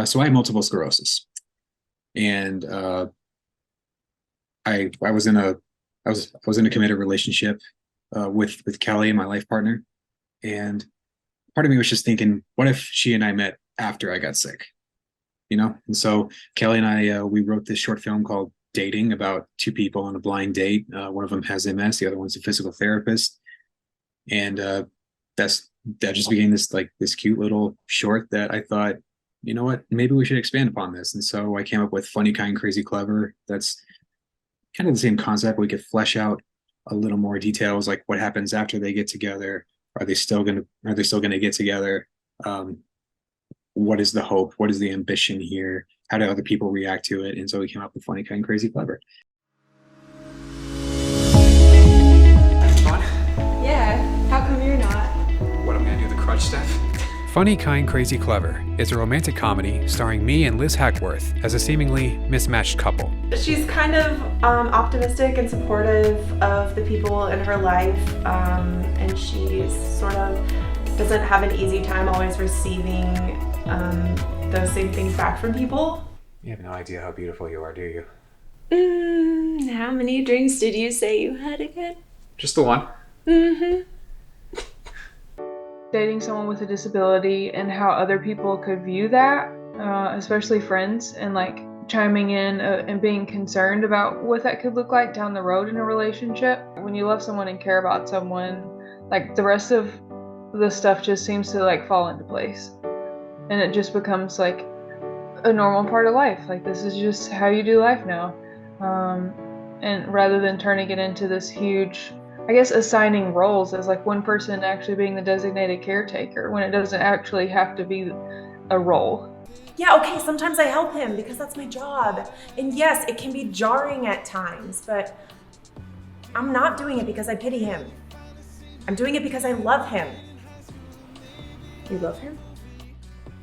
So I have multiple sclerosis, and I was in a I was in a committed relationship with Kelly, my life partner, and part of me was just thinking, what if she and I met after I got sick? And so Kelly and I we wrote this short film called Dating, about two people on a blind date. One of them has MS, the other one's a physical therapist, and that just became this cute little short that I thought, you know what, maybe we should expand upon this. And so I came up with Funny, Kind, Crazy, Clever. That's kind of the same concept. We could flesh out a little more details, like what happens after they get together. Are they still gonna get together? What is the hope? What is the ambition here? How do other people react to it? And so we came up with Funny, Kind, Crazy, Clever. That's fun. Yeah, how come you're not? What, I'm gonna do the crutch stuff? Funny, Kind, Crazy, Clever is a romantic comedy starring me and Liz Hackworth as a seemingly mismatched couple. She's kind of optimistic and supportive of the people in her life, and she sort of doesn't have an easy time always receiving those same things back from people. You have no idea how beautiful you are, do you? How many drinks did you say you had again? Just the one. Dating someone with a disability and how other people could view that, especially friends, and like chiming in and being concerned about what that could look like down the road in a relationship. When you love someone and care about someone, like the rest of the stuff just seems to like fall into place, and it just becomes like a normal part of life. Like, this is just how you do life now, and rather than turning it into this huge, I guess, assigning roles as like one person actually being the designated caretaker when it doesn't actually have to be a role. Yeah, okay, sometimes I help him because that's my job. And yes, it can be jarring at times, but I'm not doing it because I pity him. I'm doing it because I love him. You love him?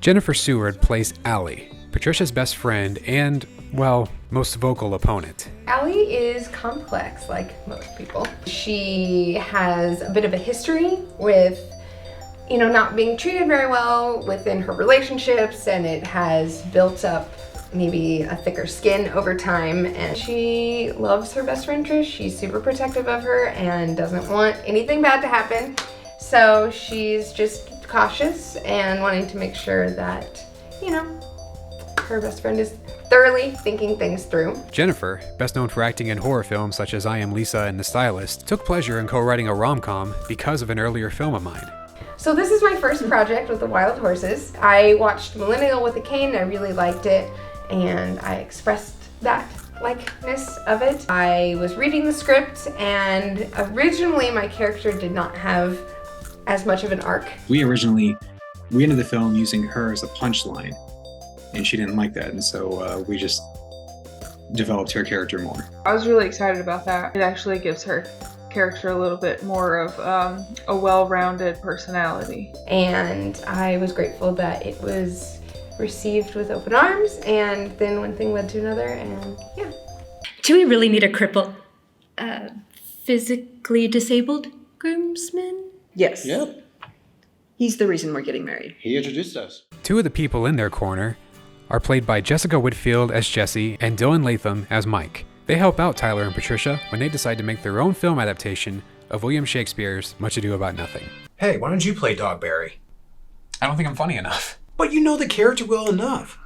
Jennifer Seward plays Allie, Patricia's best friend and, well, most vocal opponent. Allie is complex, like most people. She has a bit of a history with, not being treated very well within her relationships, and it has built up maybe a thicker skin over time. And she loves her best friend Trish. She's super protective of her and doesn't want anything bad to happen. So she's just cautious and wanting to make sure that, her best friend is thoroughly thinking things through. Jennifer, best known for acting in horror films such as I Am Lisa and The Stylist, took pleasure in co-writing a rom-com because of an earlier film of mine. So this is my first project with the Wild Horses. I watched Millennial with a Cane, I really liked it, and I expressed that likeness of it. I was reading the script, and originally my character did not have as much of an arc. We ended the film using her as a punchline, and she didn't like that, and so we just developed her character more. I was really excited about that. It actually gives her character a little bit more of a well-rounded personality. And I was grateful that it was received with open arms, and then one thing led to another, and yeah. Do we really need a crippled, physically disabled groomsman? Yes. Yep. He's the reason we're getting married. He introduced us. Two of the people in their corner are played by Jessica Whitfield as Jessie and Dillon Latham as Mike. They help out Tyler and Patricia when they decide to make their own film adaptation of William Shakespeare's Much Ado About Nothing. Hey, why don't you play Dogberry? I don't think I'm funny enough. But you know the character well enough.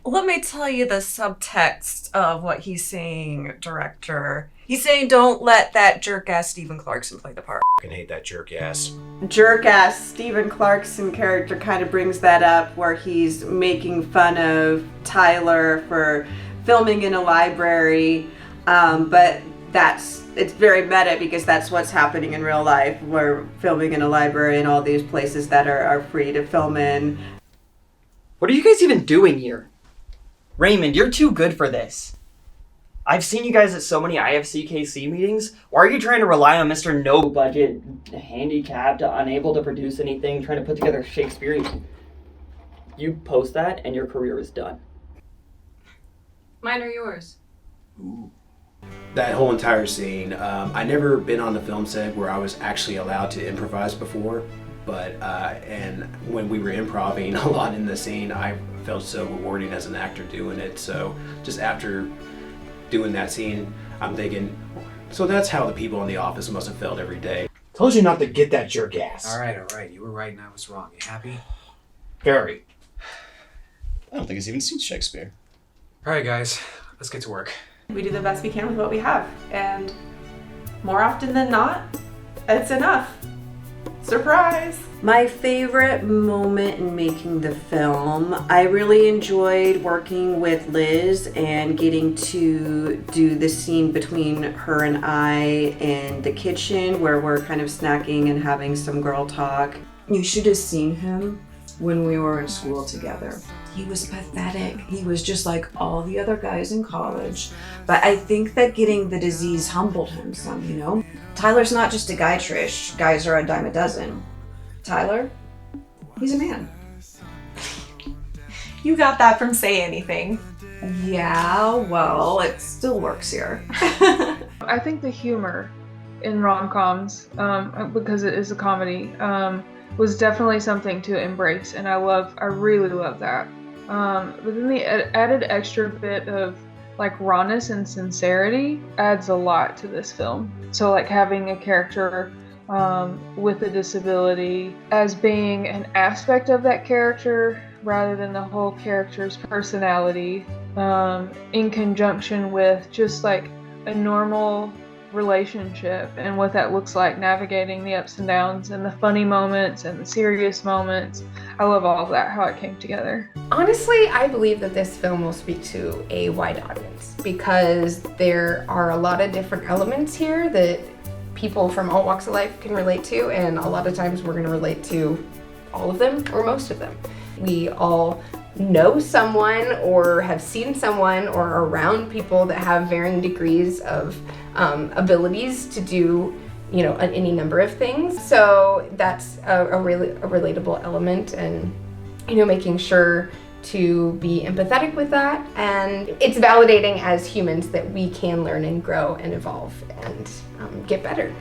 Let me tell you the subtext of what he's saying, director. He's saying don't let that jerk-ass Stephen Clarkson play the part. I fucking hate that jerk ass. Jerk-ass Stephen Clarkson character kind of brings that up, where he's making fun of Tyler for filming in a library, but it's very meta because that's what's happening in real life. We're filming in a library and all these places that are free to film in. What are you guys even doing here? Raymond, you're too good for this. I've seen you guys at so many IFCKC meetings. Why are you trying to rely on Mr. No Budget, handicapped, unable to produce anything, trying to put together Shakespearean? You post that and your career is done. Mine or yours? Ooh. That whole entire scene, I never been on a film set where I was actually allowed to improvise before, but and when we were improvising a lot in the scene, I felt so rewarding as an actor doing it. So just after doing that scene, I'm thinking, so that's how the people in the office must have felt every day. Told you not to get that jerk ass. All right. You were right and I was wrong. You happy? Very. I don't think he's even seen Shakespeare. All right, guys. Let's get to work. We do the best we can with what we have, and more often than not, it's enough. Surprise! My favorite moment in making the film, I really enjoyed working with Liz and getting to do the scene between her and I in the kitchen where we're kind of snacking and having some girl talk. You should have seen him when we were in school together. He was pathetic. He was just like all the other guys in college. But I think that getting the disease humbled him some, you know? Tyler's not just a guy, Trish. Guys are a dime a dozen. Tyler, he's a man. You got that from Say Anything. Yeah, well, it still works here. I think the humor in rom-coms, because it is a comedy, was definitely something to embrace, and I really love that. But then the added extra bit of like rawness and sincerity adds a lot to this film. So like having a character with a disability as being an aspect of that character rather than the whole character's personality, in conjunction with just like a normal relationship and what that looks like, navigating the ups and downs and the funny moments and the serious moments. I love all of that, how it came together. Honestly, I believe that this film will speak to a wide audience because there are a lot of different elements here that people from all walks of life can relate to, and a lot of times we're going to relate to all of them or most of them. We all know someone or have seen someone or are around people that have varying degrees of abilities to do, you know, any number of things. So that's a relatable element, and, you know, making sure to be empathetic with that. And it's validating as humans that we can learn and grow and evolve and get better.